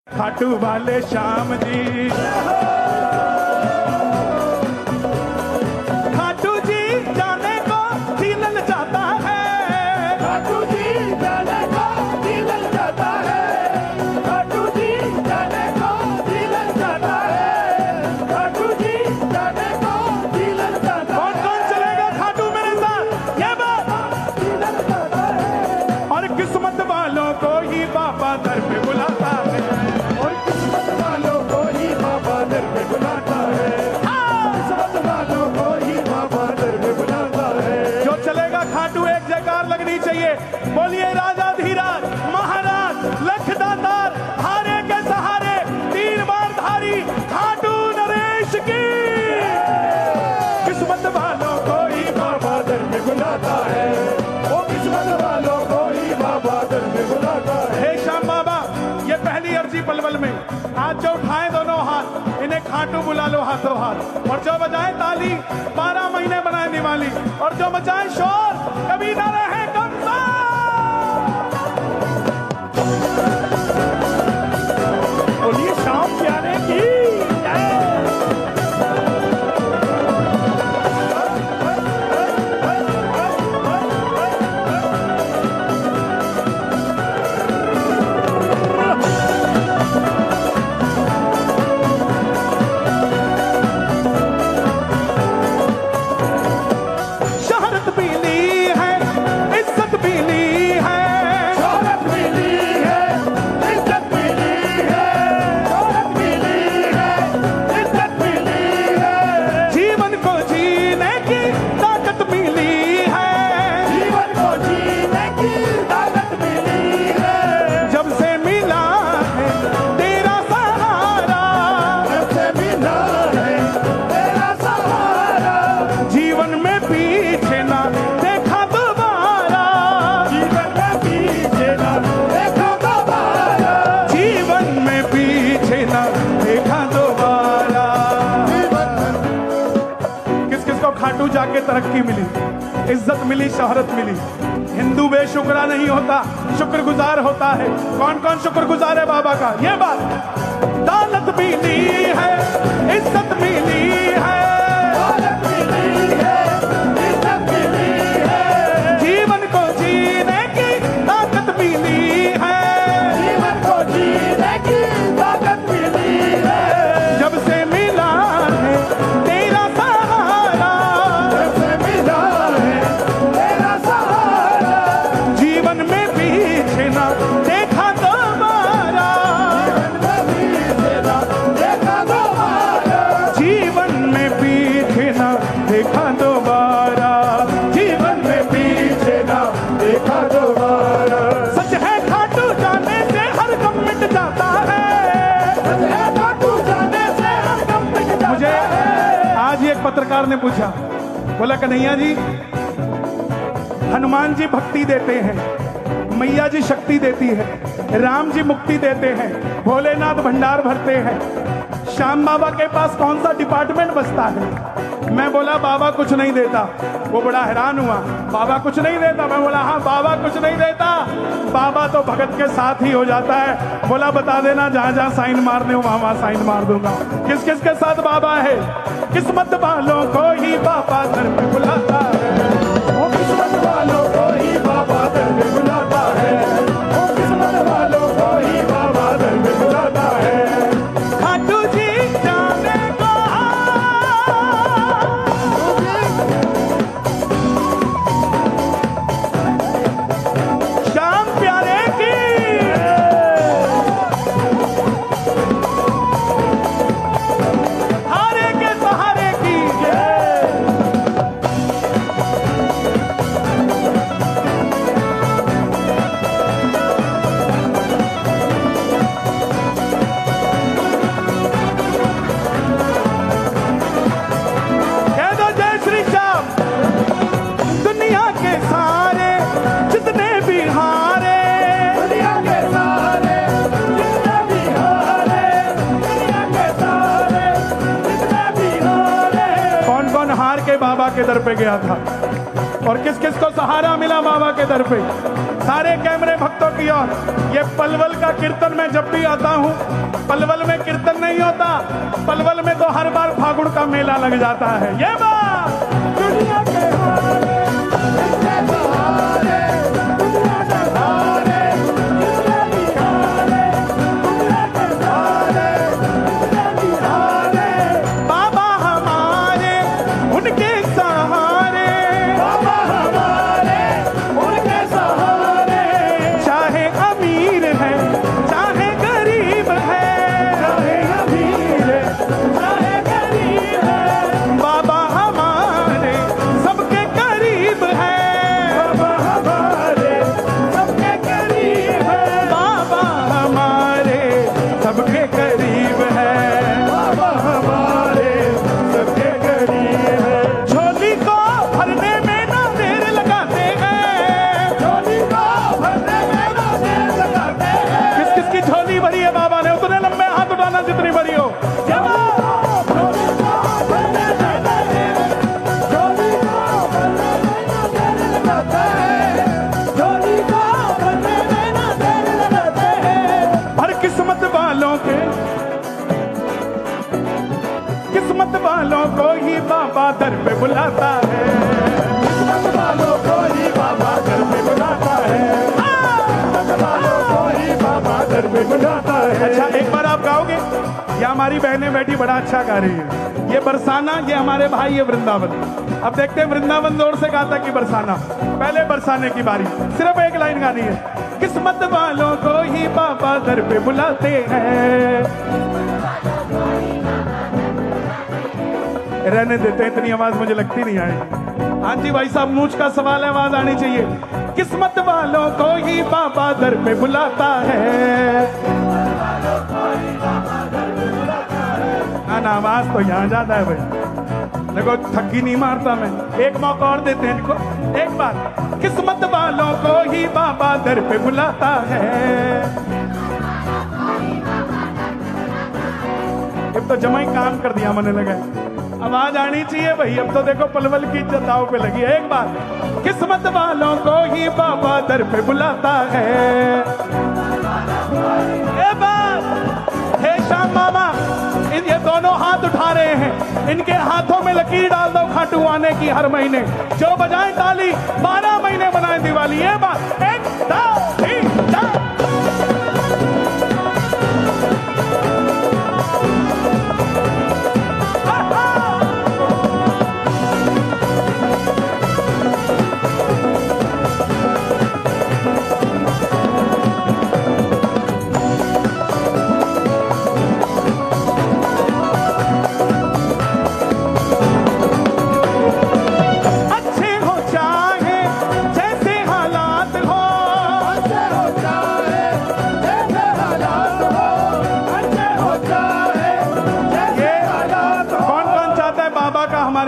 खाटू वाले श्याम जी, खाटू जी जाने को दिल जाता है, खाटू जी जाने को दिल जाता है, खाटू जी जाने को दिल जाता है, खाटू जी जाने को दिल जाता है। कौन कौन चलेगा खाटू मेरे साथ, ये बात दिल जाता है और किस्मत वालों को ही बाबा दर पे बुलाता है, और किस्मत वालों को ही बाबा दर पे बुलाता है, किस्मत वालों को ही बाबा दर पे बुलाता है। जो चलेगा खाटू एक जयकार लगनी चाहिए। बोलिए राजा धीराज महाराज लखदातार हारे के सहारे तीन बार धारी खाटू नरेश की। किस्मत वालों को ही बाबा दर पे बुलाता है, वो किस्मत वालों को ही बाबा दर पे बुलाता है। हे श्याम बाबा, ये पहली अर्जी पलवल में आज जो उठाए दोनों हाथ, इन्हें खाटू बुला लो हाथों हाथ, और जो बजाए ताली 12 महीने बनाए दिवाली, और जो मचाए शोर कभी ना रहे कमसा। बोलिए शाम प्यारे की शहरत भी ली है, इज्जत भी ली है, शोहरत भी ली है, इज्जत भी ली है, शोहरत भी ली है, इज्जत भी ली है। जीवन को जीने की ताकत मिली है, जीवन को जीने की ताकत मिली है। जब से मिला है तेरा सहारा, जब से मिला है तेरा सहारा, जीवन में पीछे ना देखा दोबारा, जीवन में पीछे ना देखा दोबारा, जीवन में पीछे ना देखा दोबारा। किस किस को खाटू जाके तरक्की मिली, इज्जत मिली, शोहरत मिली। हिंदू बेशुक्रा नहीं होता, शुक्रगुजार होता है। कौन कौन शुक्रगुजार है बाबा का, ये बात। दौलत भी ली है, इज्जत भी ली है, शोहरत भी ली है, इज्जत भी ली है। जीवन को जीने की ताकत भी ली है, जीवन को जीने की ताकत मिली है। जब से मिला है तेरा सहारा, जब से मिला है तेरा सहारा, जीवन में पीछे ना देखा दोबारा, जीवन में पीछे ना देखा दोबारा, जीवन में पीछे ना देखा दोबारा। जीवन में पीछे ना देखा दोबारा। सच है खाटू जाने से हर गम मिट जाता है। खाटू जाने से हर गम मिट जाता मुझे है। आज ही एक पत्रकार ने पूछा, बोला कन्हैया जी, हनुमान जी भक्ति देते हैं, मैया जी शक्ति देती है, राम जी मुक्ति देते हैं, भोलेनाथ भंडार भरते हैं, श्याम बाबा के पास कौन सा डिपार्टमेंट बचता है? मैं बोला बाबा कुछ नहीं देता। वो बड़ा हैरान हुआ, बाबा कुछ नहीं देता? मैं बोला हाँ, बाबा कुछ नहीं देता, बाबा तो भगत के साथ ही हो जाता है। बोला बता देना, जहां जहां साइन मारने हो वहां वहां साइन मार दूंगा। किस किस के साथ बाबा है? किस्मत वालों को ही बाबा घर पे बुलाता है, वो किस्मत वालों को ही बाबा दर पे बुलाता है, वो किस्मत वालों को ही बाबा दर पे बुलाता है। खाटू जी जाने को श्याम प्यारे की। हारे के सहारे की। कह दो जय श्री श्याम। दुनिया के सारे जितने भी हारे, दुनिया के सारे जितने भी हारे, दुनिया के सारे जितने भी हारे। कौन कौन हार के बाबा के दर पे गया था? और किस किस को सहारा मिला बाबा के दर पे। सारे कैमरे भक्तों की ओर। ये पलवल का कीर्तन मैं जब भी आता हूँ, पलवल में कीर्तन नहीं होता, पलवल में तो हर बार फागुन का मेला लग जाता है। ये बात दुनिया के हारे, इसके सहारे, दुनिया के सहारे, इसके भी हारे, दुनिया के सहारे, इसके भी हारे। बाबा हमारे उनके सहारे, बाबा हमारे उनके सहारे, चाहे अमीर है चाहे गरीब है, चाहे अमीर है, चाहे गरीब है, बाबा हमारे सबके करीब है। बाबा हमारे सबके करीब है, बाबा हमारे सबके करीब है। बाबा हमारे सबके करीब है। झोली को भरने में ना देर लगाते हैं। झोली को भरने में ना देर लगाते हैं। किस किस की झोली भरी है बाबा ने, उतने लंबे हाथ उठाना जितनी भरी हो। झोली को भरने में ना देर, झोली को भरने में ना देर लगाते हैं। झोली को भरने में ना देर लगाते हैं। हर किस्मत वालों के, किस्मत वालों को ही बाबा दर पे बुलाता है। किस्मत वालों को ही बाबा घर पे बुलाता है। किस्मत वालों को ही बाबा घर पे बुलाता है। अच्छा एक बार आप गाओगे? ये हमारी बहनें बैठी बड़ा अच्छा गा रही है। ये बरसाना, ये हमारे भाई, ये वृंदावन। अब देखते हैं वृंदावन जोर से गाता कि बरसाना। पहले बरसाने की बारी, सिर्फ एक लाइन गानी है। किस्मत वालों को ही बाबा दर पे बुलाते हैं। रहने देते हैं, इतनी आवाज मुझे लगती नहीं आएगी। हाँ जी भाई साहब, मूंछ का सवाल है, आवाज आनी चाहिए। किस्मत वालों को ही बाबा दर पे बुलाता है। ना आवाज तो यहाँ ज्यादा है भाई, देखो थकी नहीं मारता मैं। एक मौका और देते हैं इनको, एक बार। किस्मत वालों को ही बाबा दर पे बुलाता है। अब तो जमा ही काम कर दिया, मैंने लगा आवाज आनी चाहिए भाई। अब तो देखो पलवल की इज्जत दांव पे लगी है। एक बार, किस्मत वालों को ही बाबा दर पे बुलाता है। एक बार, हे श्याम बाबा, ये दोनों हाथ उठा रहे हैं, इनके हाथों में लकीर डाल दो खाटू आने की हर महीने। जो बजाए ताली, 12 महीने बनाए दिवाली। ये बात, 1 2 3 4।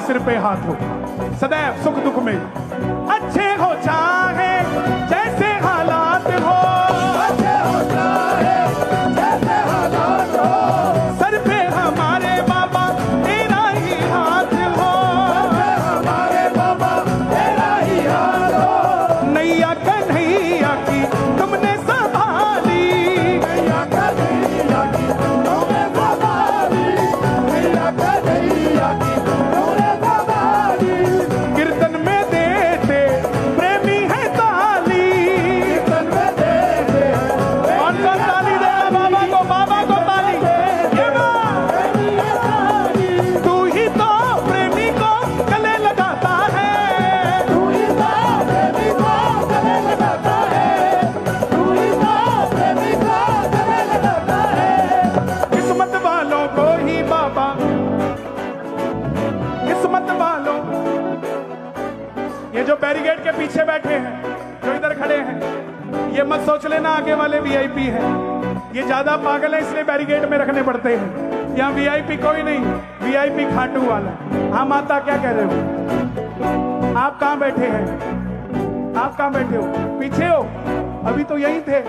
सिर पे हाथ हो, सदैव सुख दुख में अच्छे हो चाहे जैसे हालात हो। अच्छे हो चाहे जैसे हालात हो। सर पे हमारे बाबा तेरा ही हाथ हो। हमारे बाबा तेरा ही हाथ हो। नैया कन्हैया की तुमने संभाली। नैया कन्हैया की तुमने संभाली। नैया कन्हैया की तुमने संभाली। कीर्तन में देते प्रेमी है ताली। कीर्तन में देते कौन सा ताली देगा बाबा को? बाबा को ताली। ये बात, प्रेमी है ताली। तू ही तो प्रेमी को गले लगाता है। तू ही तो प्रेमी को गले लगाता है। तू ही तो प्रेमी को गले लगाता है। किस्मत वालों को ही बाबा, किस्मत वालों। ये जो बैरिकेड के पीछे बैठे हैं, जो इधर खड़े हैं, ये मत सोच लेना आगे वाले वीआईपी हैं। ये ज्यादा पागल है इसलिए बैरिकेड में रखने पड़ते हैं। यहाँ वीआईपी कोई नहीं, वीआईपी खाटू वाला। हाँ माता क्या कह रहे हो? आप कहाँ बैठे हैं? आप कहाँ बैठे हो? पीछे हो? अभी तो यहीं थे।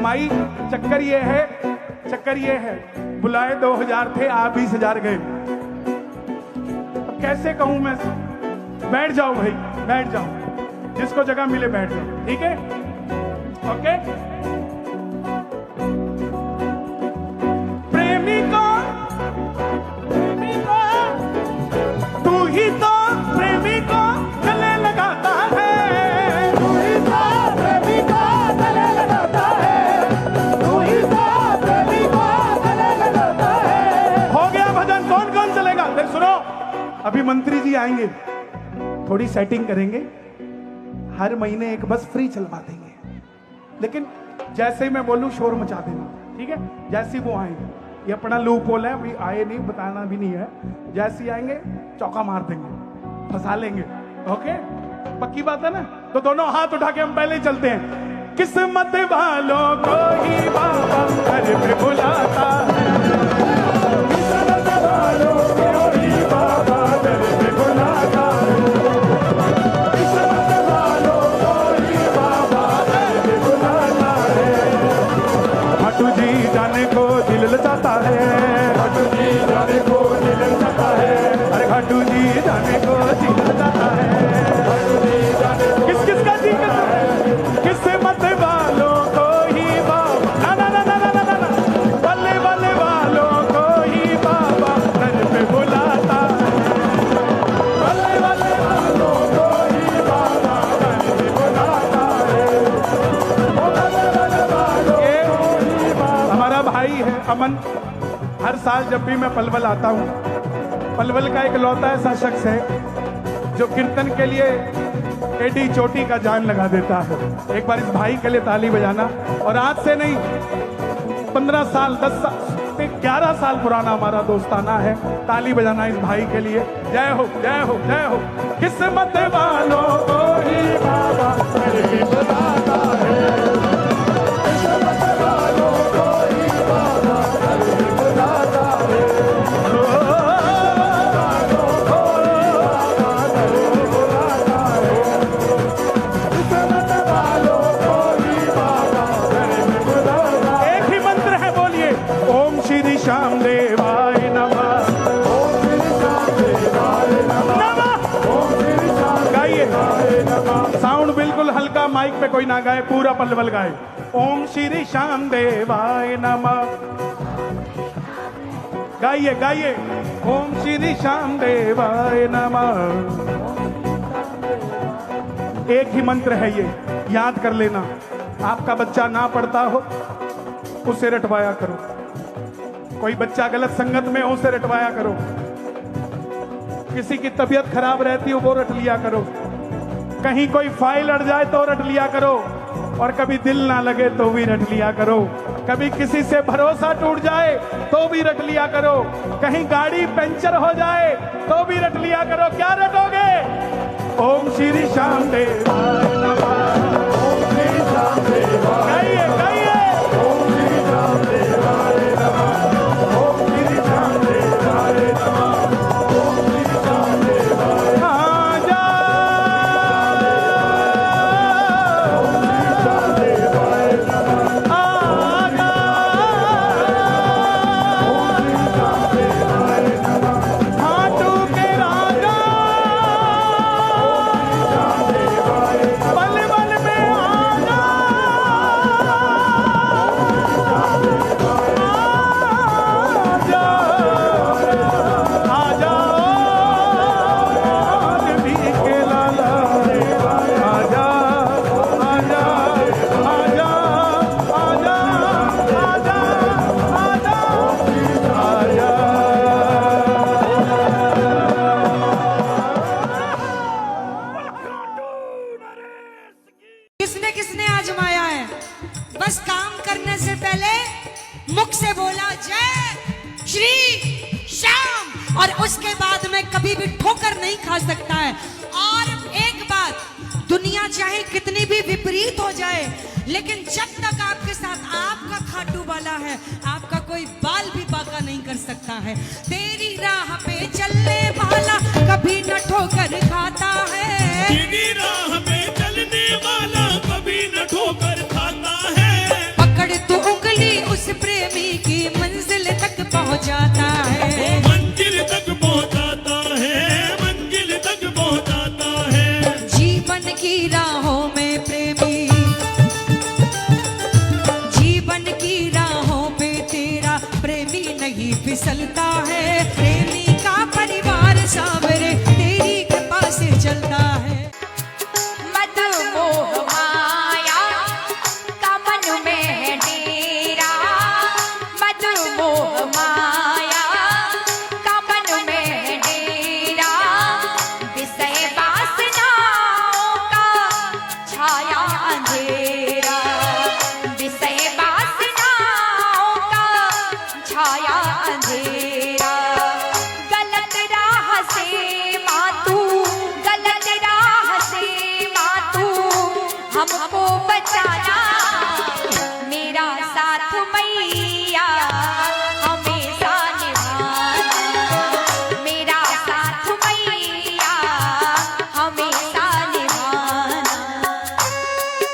माई चक्कर ये है, चक्कर ये है, बुलाए 2000 थे, आप 20,000 गए। अब कैसे कहूं मैं? बैठ जाओ भाई, बैठ जाओ, जिसको जगह मिले बैठ जाओ, ठीक है? ओके। प्रेमी को तू ही तो प्रेमी को गले लगाता है, तू ही तो प्रेमी को गले लगाता है, तू ही तो प्रेमी को गले लगाता है। हो गया भजन, कौन कौन चलेगा? देख सुनो, अभी मंत्री जी आएंगे, थोड़ी सेटिंग करेंगे, हर महीने एक बस फ्री चलवा देंगे, लेकिन जैसे ही मैं बोलूं शोर मचा देना, ठीक है? जैसे ही वो आएंगे, ये अपना लूप होल है, अभी आए नहीं, बताना भी नहीं है, जैसे ही आएंगे चौका मार देंगे, फंसा लेंगे, ओके? पक्की बात है ना? तो दोनों हाथ उठा के हम पहले ही चलते हैं। किस्मत वालों को ही बाबा घर पे बुलाता है, किस्मत वालों को ही बाबा घर पे बुलाता है, किस्मत वालों को ही बाबा घर पे बुलाता है। खाटू जी जाने को दिल लचाता है, खाटू जी जाने को दिल लचाता है, अरे खाटू जी जाने को दिल लचाता है। खाटू जी जाने को किस किस का जी करता है? किस्मत वालों को ही बाबा, ना ना ना ना ना ना ना, बल्ले बल्ले वालों को ही बाबा घर पे बुलाता है, बल्ले बल्ले वालों को ही बाबा घर पे बुलाता है, ओ बल्ले बल्ले वालों ये को ही बाबा। हमारा भाई है अमन, हर साल जब भी मैं पलवल आता हूँ, पलवल का एक लौता ऐसा शख्स है जो कीर्तन के लिए एडी चोटी का जान लगा देता है। एक बार इस भाई के लिए ताली बजाना। और आज से नहीं, 15 साल 10 साल 11 साल पुराना हमारा दोस्ताना है, ताली बजाना इस भाई के लिए। जय हो जय हो जय हो। किस्मत वालों को ही बाबा घर पे बुलाता है, किस्मत वालों को ही बाबा घर पे बुलाता है, किस्मत वालों को ही बाबा घर पे बुलाता है। एक ही मंत्र है, बोलिए ओम श्री श्याम देवाय नमः। ओम श्री श्याम देवाय नमः, नमः ओम श्री श्याम गाइए, देवाय नमः। साउंड बिल्कुल हल्का, माइक पे कोई ना गाए, पूरा पलवल गाए। ओम श्री श्याम देवाय नमः। गाइए गाइए, ओम श्री श्याम देवाय नमः। एक ही मंत्र है ये, याद कर लेना। आपका बच्चा ना पढ़ता हो, उसे रटवाया करो। कोई बच्चा गलत संगत में हो, उसे रटवाया करो। किसी की तबीयत खराब रहती हो, वो रट लिया करो। कहीं कोई फाइल अड़ जाए तो रट लिया करो, और कभी दिल ना लगे तो भी रट लिया करो। कभी किसी से भरोसा टूट जाए तो भी रट लिया करो। कहीं गाड़ी पंचर हो जाए तो भी रट लिया करो। क्या रटोगे? ओम श्री श्याम देवाय नमः। ओम श्री श्याम देवाय, गाइए गाइए, ओम श्री श्याम देवाय नमः, ओम श्री श्याम देवाय नमः, ओम श्री श्याम देवाय नमः। आजा आजा, खाटू के राजा, पल पल में आजा, आजा आजा, देवी के लाला, आजा आजा आजा आजा आजा आजा आजा। किसने किसने आजमाया है? बस काम करने से पहले मुख से बोला जय श्री श्याम, और उसके बाद में कभी भी ठोकर नहीं खा सकता है। और एक बात, दुनिया चाहे कितनी भी विपरीत हो जाए, लेकिन जब तक आपके साथ आपका खाटू वाला है, आपका कोई बाल भी बाका नहीं कर सकता है। तेरी राह पे चलने वाला कभी न ठोकर खाता है। तेरी राह पे चलने वाला कभी न ठोकर खाता है। पकड़ तू उंगली उस प्रेमी की मंजिल तक पहुंचाता है। मंजिल तक पहुंचाता है, मंजिल तक पहुंचाता फिसलता है